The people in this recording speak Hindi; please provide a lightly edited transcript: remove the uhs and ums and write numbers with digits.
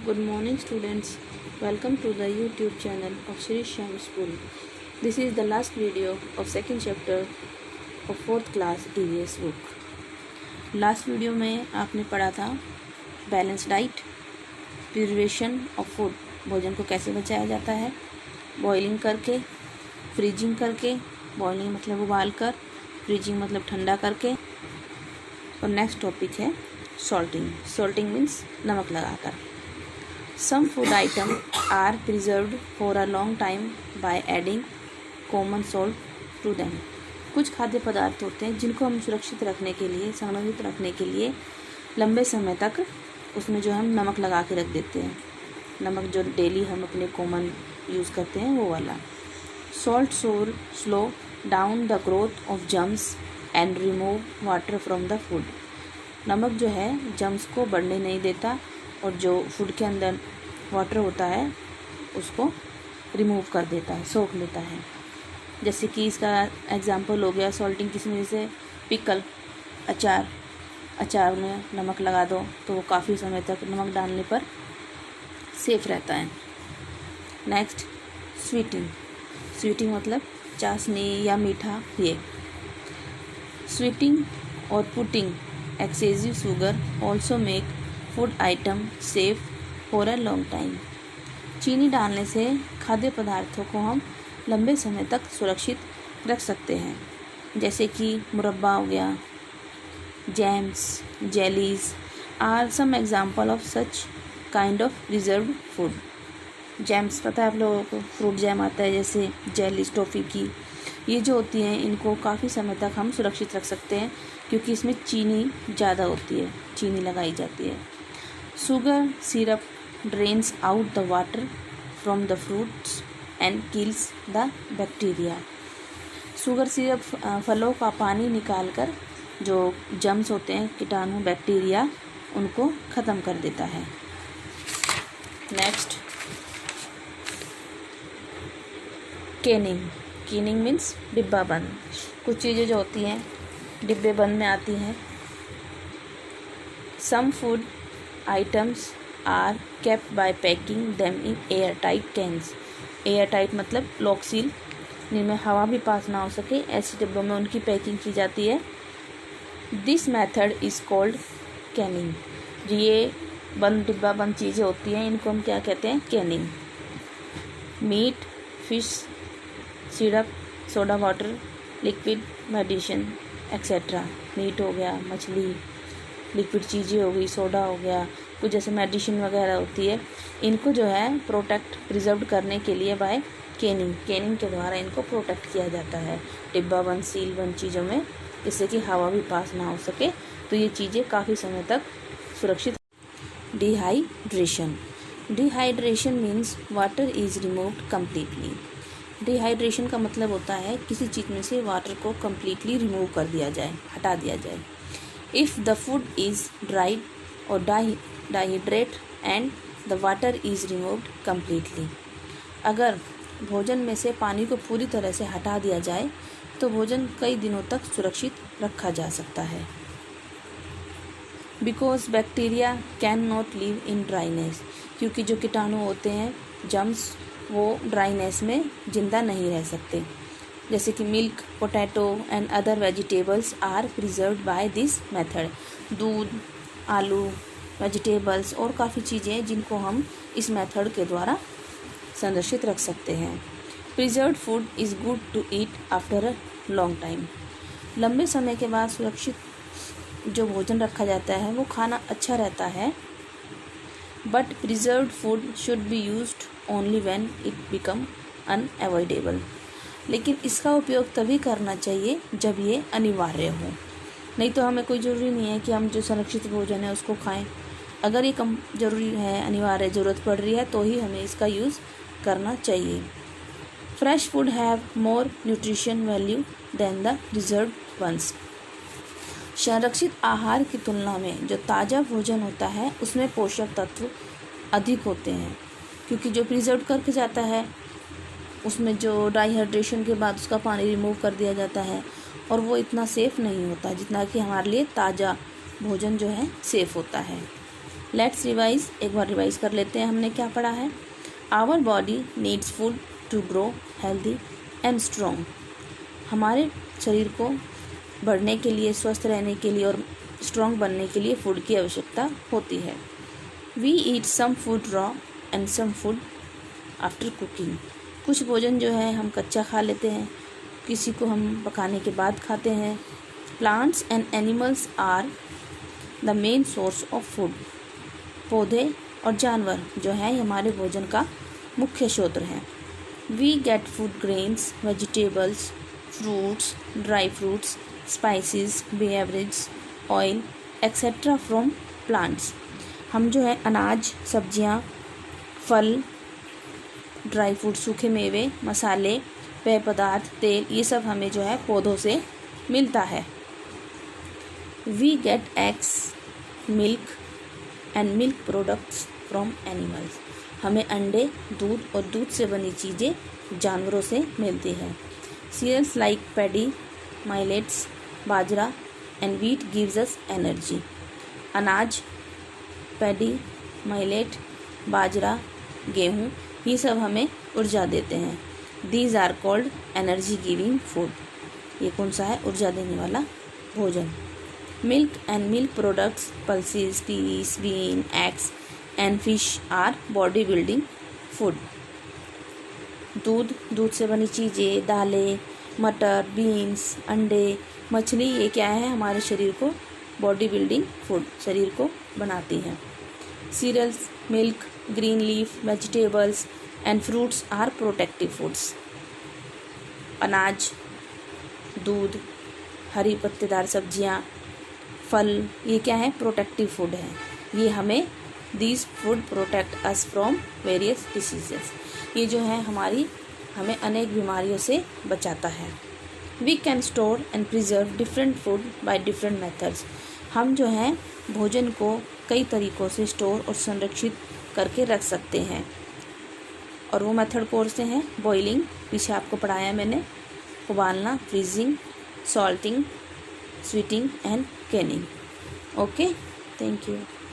Good morning, students. Welcome to the YouTube channel of Shri Shyam School. This is the last video of second chapter of fourth class EVS book. Last video में आपने पढ़ा था balance diet, preservation of food, भोजन को कैसे बचाया जाता है, बॉइलिंग करके, फ्रीजिंग करके, बॉइलिंग मतलब उबाल कर, फ्रीजिंग मतलब ठंडा करके, और नेक्स्ट टॉपिक है सॉल्टिंग. सॉल्टिंग मीन्स नमक लगाकर. Some food items are preserved for a long time by adding common salt to them. कुछ खाद्य पदार्थ होते हैं जिनको हम सुरक्षित रखने के लिए, संरक्षित रखने के लिए लंबे समय तक उसमें जो हम नमक लगा के रख देते हैं. नमक जो डेली हम अपने कॉमन यूज़ करते हैं वो वाला. Salt slow down the growth of germs and remove water from the food. नमक जो है जम्स को बढ़ने नहीं देता और जो फूड के अंदर वाटर होता है उसको रिमूव कर देता है, सोख लेता है. जैसे कि इसका एग्जांपल हो गया सॉल्टिंग किस में, जैसे पिकल, अचार में नमक लगा दो तो वो काफ़ी समय तक नमक डालने पर सेफ रहता है. नेक्स्ट स्वीटिंग मतलब चाशनी या मीठा. ये स्वीटिंग और putting excessive sugar also make food item safe for a long time. चीनी डालने से खाद्य पदार्थों को हम लंबे समय तक सुरक्षित रख सकते हैं. जैसे कि मुरब्बा हो गया, jams, jellies are some example of such kind of preserved food. Jams पता है आप लोगों को, फ्रूट जैम आता है, जैसे जेलीज टॉफ़ी की, ये जो होती हैं इनको काफ़ी समय तक हम सुरक्षित रख सकते हैं क्योंकि इसमें चीनी ज़्यादा होती है, चीनी लगाई जाती है. Sugar syrup drains out the water from the fruits and kills the bacteria. Sugar syrup फलों का पानी निकालकर जो जम्स होते हैं, कीटाणु, बैक्टीरिया, उनको ख़त्म कर देता है. नेक्स्ट कैनिंग मीन्स डिब्बा बंद. कुछ चीज़ें जो होती हैं डिब्बे बंद में आती हैं. Some food items are kept by packing them in airtight cans. Airtight मतलब लॉक सील, जिनमें हवा भी पास ना हो सके, ऐसे डिब्बों में उनकी पैकिंग की जाती है. This method is called Canning. जो ये बंद डिब्बा बंद चीज़ें होती हैं इनको हम क्या कहते हैं, canning. Meat, fish, syrup, soda water, liquid medicine etcetera. Meat हो गया, मछली, लिक्विड चीज़ें हो गई, सोडा हो गया, कुछ जैसे मेडिसिन वगैरह होती है, इनको जो है प्रोटेक्ट, प्रिजर्व करने के लिए बाय कैनिंग के द्वारा इनको प्रोटेक्ट किया जाता है डिब्बा बंद, सील बंद चीज़ों में, जिससे कि हवा भी पास ना हो सके, तो ये चीज़ें काफ़ी समय तक सुरक्षित. Dehydration means water is removed completely. Dehydration का मतलब होता है किसी चीज़ में से वाटर को कम्प्लीटली रिमूव कर दिया जाए, हटा दिया जाए. If the food is dried or dehydrated and the water is removed completely. अगर भोजन में से पानी को पूरी तरह से हटा दिया जाए तो भोजन कई दिनों तक सुरक्षित रखा जा सकता है. Because bacteria cannot live in dryness. क्योंकि जो कीटाणु होते हैं, जम्स, वो ड्राइनेस में जिंदा नहीं रह सकते. जैसे कि milk, potato and other vegetables are preserved by this method. दूध, आलू, वेजिटेबल्स और काफ़ी चीज़ें जिनको हम इस मेथड के द्वारा संरक्षित रख सकते हैं. Preserved food is good to eat after a long time. लंबे समय के बाद सुरक्षित जो भोजन रखा जाता है वो खाना अच्छा रहता है. But preserved food should be used only when it become unavoidable. लेकिन इसका उपयोग तभी करना चाहिए जब ये अनिवार्य हो. नहीं तो हमें कोई ज़रूरी नहीं है कि हम जो संरक्षित भोजन है उसको खाएं. अगर ये कम ज़रूरी है, अनिवार्य ज़रूरत पड़ रही है, तो ही हमें इसका यूज़ करना चाहिए. Fresh food have more nutrition value than the preserved ones. संरक्षित आहार की तुलना में जो ताज़ा भोजन होता है उसमें पोषक तत्व अधिक होते हैं, क्योंकि जो प्रिजर्व करके जाता है उसमें जो डाइहाइड्रेशन के बाद उसका पानी रिमूव कर दिया जाता है और वो इतना सेफ़ नहीं होता जितना कि हमारे लिए ताज़ा भोजन जो है सेफ़ होता है. लेट्स रिवाइज, एक बार रिवाइज कर लेते हैं हमने क्या पढ़ा है। Our body needs food to grow healthy and strong. हमारे शरीर को बढ़ने के लिए, स्वस्थ रहने के लिए और स्ट्रॉन्ग बनने के लिए फूड की आवश्यकता होती है। We eat some food raw and some food after cooking. कुछ भोजन जो है हम कच्चा खा लेते हैं, किसी को हम पकाने के बाद खाते हैं। Plants and animals are the main source of food. पौधे और जानवर जो है हमारे भोजन का मुख्य स्रोत हैं। We get food grains, vegetables, fruits, dry fruits, spices, beverage, oil etcetera from plants. हम जो है अनाज, सब्जियां, फल, ड्राई फ्रूट, सूखे मेवे, मसाले, पेय पदार्थ, तेल, ये सब हमें जो है पौधों से मिलता है। We get eggs, milk and milk products from animals. हमें अंडे, दूध और दूध से बनी चीज़ें जानवरों से मिलती हैं। Cereals like paddy, millets, bajra and wheat gives us energy. अनाज, पैडी, माइलेट, बाजरा, गेहूँ, ये सब हमें ऊर्जा देते हैं। These are called energy giving food. ये कौन सा है? ऊर्जा देने वाला भोजन। Milk and milk products, pulses, peas, bean, eggs and fish are body building food. दूध, दूध से बनी चीज़ें, दालें, मटर, बीन्स, अंडे, मछली, ये क्या है? हमारे शरीर को बॉडी बिल्डिंग फूड, शरीर को बनाती हैं। Cereals, milk, green leaf, vegetables and fruits are protective foods. अनाज, दूध, हरी पत्तेदार सब्जियां, फल, ये क्या है? प्रोटेक्टिव फूड है। ये हमें these food protect us from various diseases. ये जो है हमें अनेक बीमारियों से बचाता है। We can store and preserve different food by different methods. हम जो है भोजन को कई तरीक़ों से स्टोर और संरक्षित करके रख सकते हैं, और वो मेथड कौन से हैं? बॉइलिंग, पीछे आपको पढ़ाया मैंने, उबालना, freezing, salting, sweating and Canning. Okay, thank you.